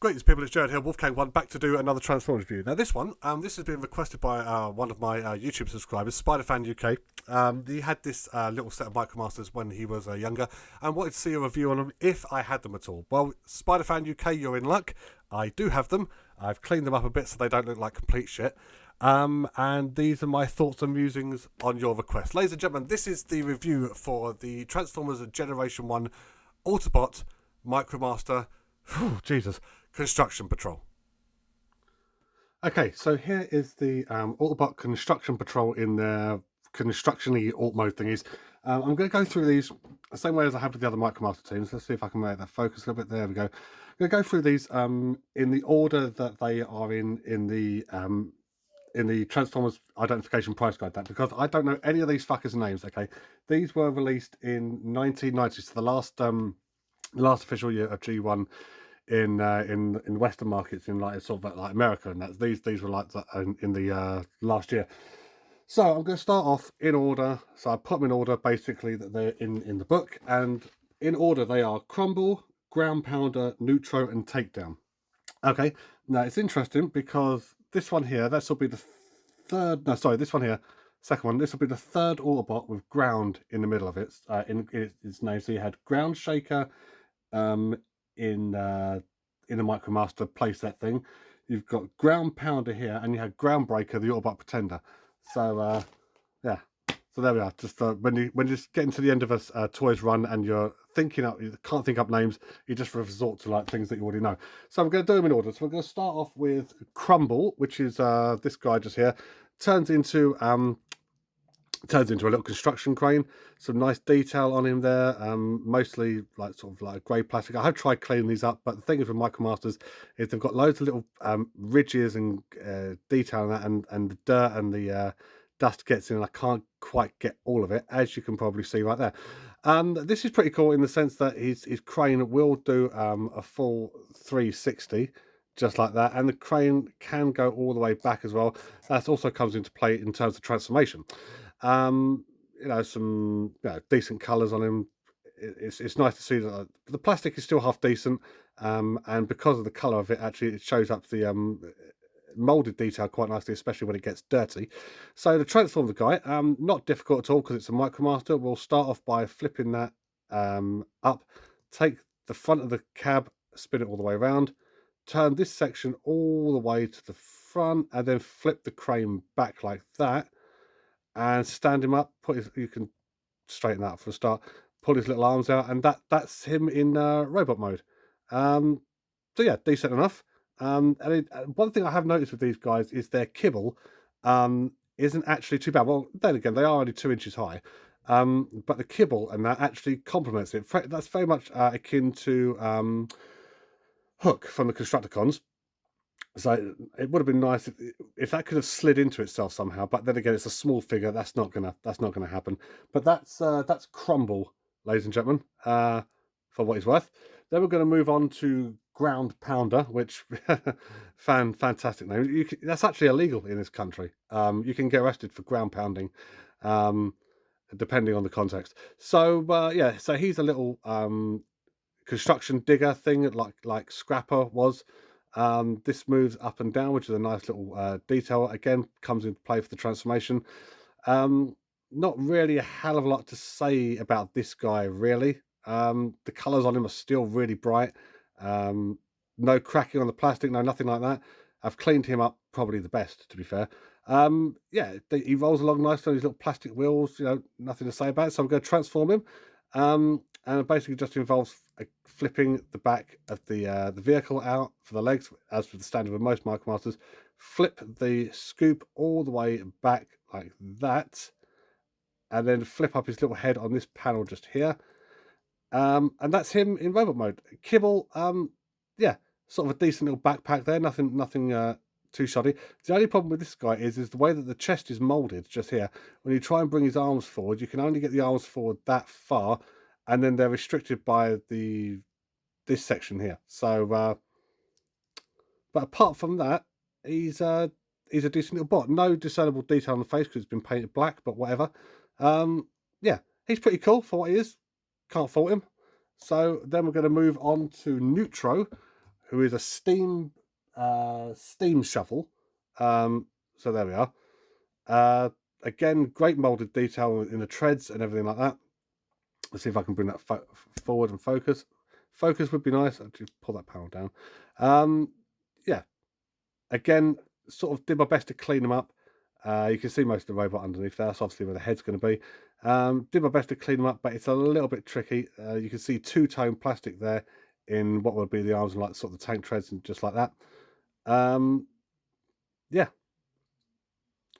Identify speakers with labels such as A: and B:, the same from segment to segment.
A: Greetings, people. It's Jared here, Wolfgang1, back to do another Transformers review. Now, this one, this has been requested by one of my YouTube subscribers, Spider-Fan UK. He had this little set of Micromasters when he was younger and wanted to see a review on them if I had them at all. Well, Spider-Fan UK, you're in luck. I do have them. I've cleaned them up a bit so they don't look like complete shit. And these are my thoughts and musings on your request. Ladies and gentlemen, this is the review for the Transformers Generation 1 Autobot Micromaster. Jesus. Construction Patrol. Okay, so here is the Autobot Construction Patrol in their construction-y alt mode thingies. I'm going to go through these the same way as I have with the other Micromaster teams. Let's see if I can make that focus a little bit. There we go. I'm going to go through these in the order that they are in the Transformers Identification Price Guide, that because I don't know any of these fuckers' names. Okay, these were released in 1990, so the last official year of G1 in Western markets, in like sort of like America, and that's these were like in the last year. So I'm going to start off in order. So I put them in order basically that they're in the book, and in order they are Crumble, Ground Pounder, Neutro, and Takedown. Okay, now it's interesting because this one here, this will be the third. No, sorry, this one here, second one. This will be the third Autobot with ground in the middle of it in its name. So you had Ground Shaker. In the Micromaster playset thing, you've got Ground Pounder here, and you had Ground Breaker, the Autobot Pretender. So yeah, so there we are. Just when you're just getting to the end of a toys run and you're thinking up, you can't think up names, you just resort to like things that you already know. So I'm going to do them in order. So we're going to start off with Crumble, which is this guy just here. Turns into a little construction crane. Some nice detail on him there, mostly like sort of like grey plastic. I have tried cleaning these up, but the thing is with Micromasters is they've got loads of little ridges and detail on that, and the dirt and the dust gets in, and I can't quite get all of it, as you can probably see right there. This is pretty cool in the sense that his crane will do a full 360, just like that, and the crane can go all the way back as well. That also comes into play in terms of transformation. Some decent colours on him. It's nice to see that the plastic is still half decent, and because of the colour of it, actually it shows up the moulded detail quite nicely, especially when it gets dirty. So to transform the guy, not difficult at all because it's a Micromaster. We'll start off by flipping that up, take the front of the cab, spin it all the way around, turn this section all the way to the front, and then flip the crane back like that. And stand him up. You can straighten that up for a start. Pull his little arms out, and that's him in robot mode. So yeah, decent enough. One thing I have noticed with these guys is their kibble isn't actually too bad. Well, then again, they are only 2 inches high, but the kibble and that actually complements it. That's very much akin to Hook from the Constructicons. So it would have been nice if that could have slid into itself somehow. But then again, it's a small figure. That's not gonna happen. But that's Crumble, ladies and gentlemen, for what he's worth. Then we're going to move on to Ground Pounder, which fantastic name. That's actually illegal in this country. You can get arrested for ground pounding, depending on the context. So yeah, so he's a little construction digger thing, like Scrapper was. This moves up and down, which is a nice little detail. Again, comes into play for the transformation. Not really a hell of a lot to say about this guy, really. The colours on him are still really bright. No cracking on the plastic, no nothing like that. I've cleaned him up probably the best, to be fair. Yeah, he rolls along nicely on his little plastic wheels. Nothing to say about it. So I'm going to transform him. And it basically just involves flipping the back of the vehicle out for the legs, as for the standard with most Micromasters. Flip the scoop all the way back like that, and then flip up his little head on this panel just here. And that's him in robot mode. Kibble, yeah, sort of a decent little backpack there. Nothing too shoddy. The only problem with this guy is the way that the chest is molded just here. When you try and bring his arms forward, you can only get the arms forward that far, and then they're restricted by this section here. So, but apart from that, he's a decent little bot. No discernible detail on the face because it's been painted black, but whatever. Yeah, he's pretty cool for what he is. Can't fault him. So then we're going to move on to Neutro, who is a steam shovel. So there we are. Again, great molded detail in the treads and everything like that. Let's see if I can bring that forward and focus. Focus would be nice. I'll just pull that panel down. Yeah. Again, sort of did my best to clean them up. You can see most of the robot underneath there. That's obviously where the head's going to be. Did my best to clean them up, but it's a little bit tricky. You can see two-tone plastic there in what would be the arms and like sort of the tank treads and just like that. Yeah,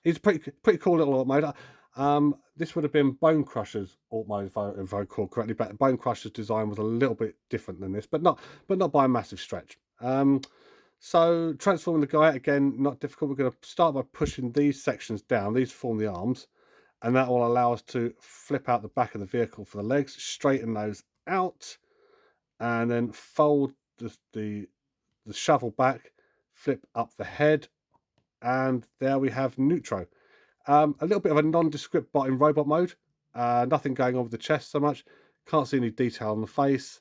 A: he's a pretty cool little alt mode. This would have been Bone Crusher's alt mode if I recall correctly, but Bone Crusher's design was a little bit different than this, but not by a massive stretch. So transforming the guy, again, not difficult. We're going to start by pushing these sections down. These form the arms, and that will allow us to flip out the back of the vehicle for the legs, straighten those out, and then fold the shovel back, flip up the head, and there we have Neutro. A little bit of a nondescript bot in robot mode. Nothing going on with the chest so much. Can't see any detail on the face.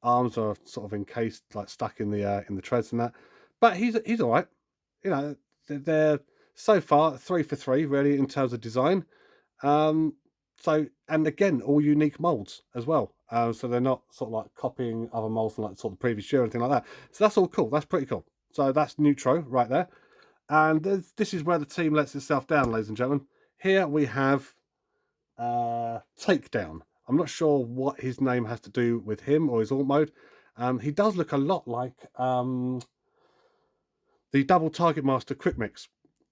A: Arms are sort of encased, like stuck in the treads and that. But he's all right. You know, they're so far 3 for 3 really in terms of design. So, and again, all unique molds as well. So they're not sort of like copying other molds from like sort of the previous year or anything like that. So that's all cool. That's pretty cool. So that's Neutro right there. And this is where the team lets itself down, ladies and gentlemen. Here we have Takedown. I'm not sure what his name has to do with him or his alt mode. He does look a lot like the double target master quick mix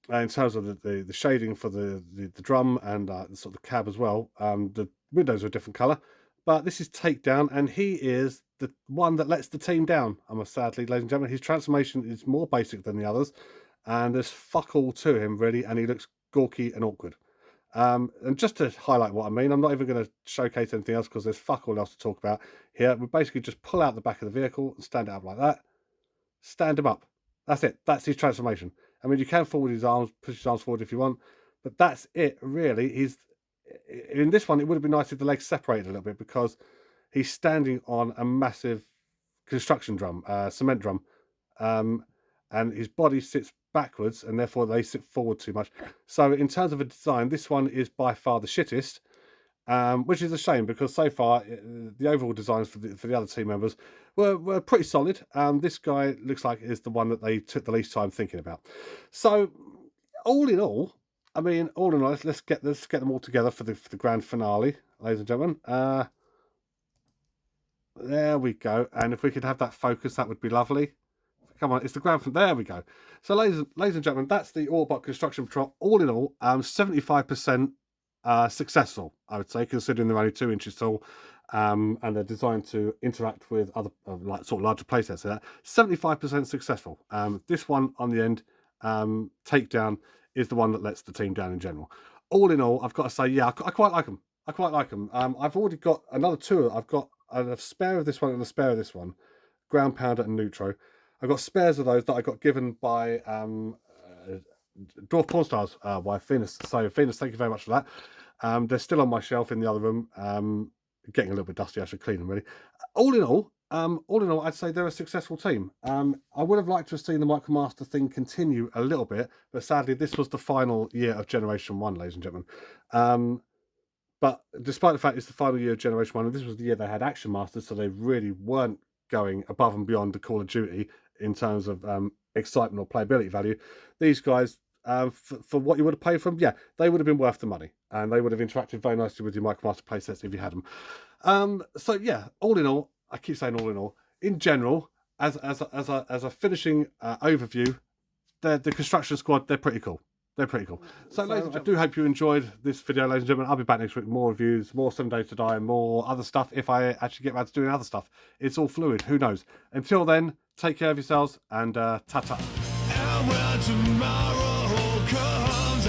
A: in terms of the shading for the drum and the sort of the cab as well. The windows are a different color, but this is Takedown, and he is the one that lets the team down. I must sadly, ladies and gentlemen, his transformation is more basic than the others, and there's fuck all to him really, and he looks gawky and awkward. And just to highlight what I mean, I'm not even going to showcase anything else because there's fuck all else to talk about here. We basically just pull out the back of the vehicle and stand it up like that. Stand him up. That's it. That's his transformation. I mean, you can forward his arms, push his arms forward if you want, but that's it, really. He's in this one, it would have been nice if the legs separated a little bit because he's standing on a massive construction drum, cement drum, and his body sits backwards and therefore they sit forward too much. So in terms of a design, this one is by far the shittest, which is a shame because so far the overall designs for the other team members were pretty solid. This guy looks like is the one that they took the least time thinking about. So all in all, I mean, let's get them all together for the grand finale, ladies and gentlemen. There we go. And if we could have that focus, that would be lovely. Come on, it's the grand finale. There we go. So, ladies and gentlemen, that's the Autobot Construction Patrol. All in all, 75% successful, I would say, considering they're only 2 inches tall, and they're designed to interact with other like sort of larger playsets. So that 75% successful. This one on the end, Takedown, is the one that lets the team down in general. All in all, I've got to say, yeah, I quite like them. I've already got another 2. I've got a spare of this one and a spare of this one, Ground Pounder and Neutro. I've got spares of those that I got given by Dwarf Porn Star's wife, Venus. So, Venus, thank you very much for that. They're still on my shelf in the other room. Getting a little bit dusty. I should clean them, really. All in all, I'd say they're a successful team. I would have liked to have seen the Micromaster thing continue a little bit, but sadly, this was the final year of Generation 1, ladies and gentlemen. But despite the fact it's the final year of Generation 1, and this was the year they had Action Masters, so they really weren't going above and beyond the Call of Duty in terms of excitement or playability value. These guys, for what you would have paid for them, yeah, they would have been worth the money, and they would have interacted very nicely with your Micromaster playsets if you had them. So yeah, all in all, I keep saying all in all. In general, as a finishing overview, the construction squad, they're pretty cool. They're pretty cool. So, ladies, I do hope you enjoyed this video, ladies and gentlemen. I'll be back next week with more reviews, more 7 Days to Die, and more other stuff if I actually get around to doing other stuff. It's all fluid. Who knows? Until then, take care of yourselves and ta-ta. And when tomorrow comes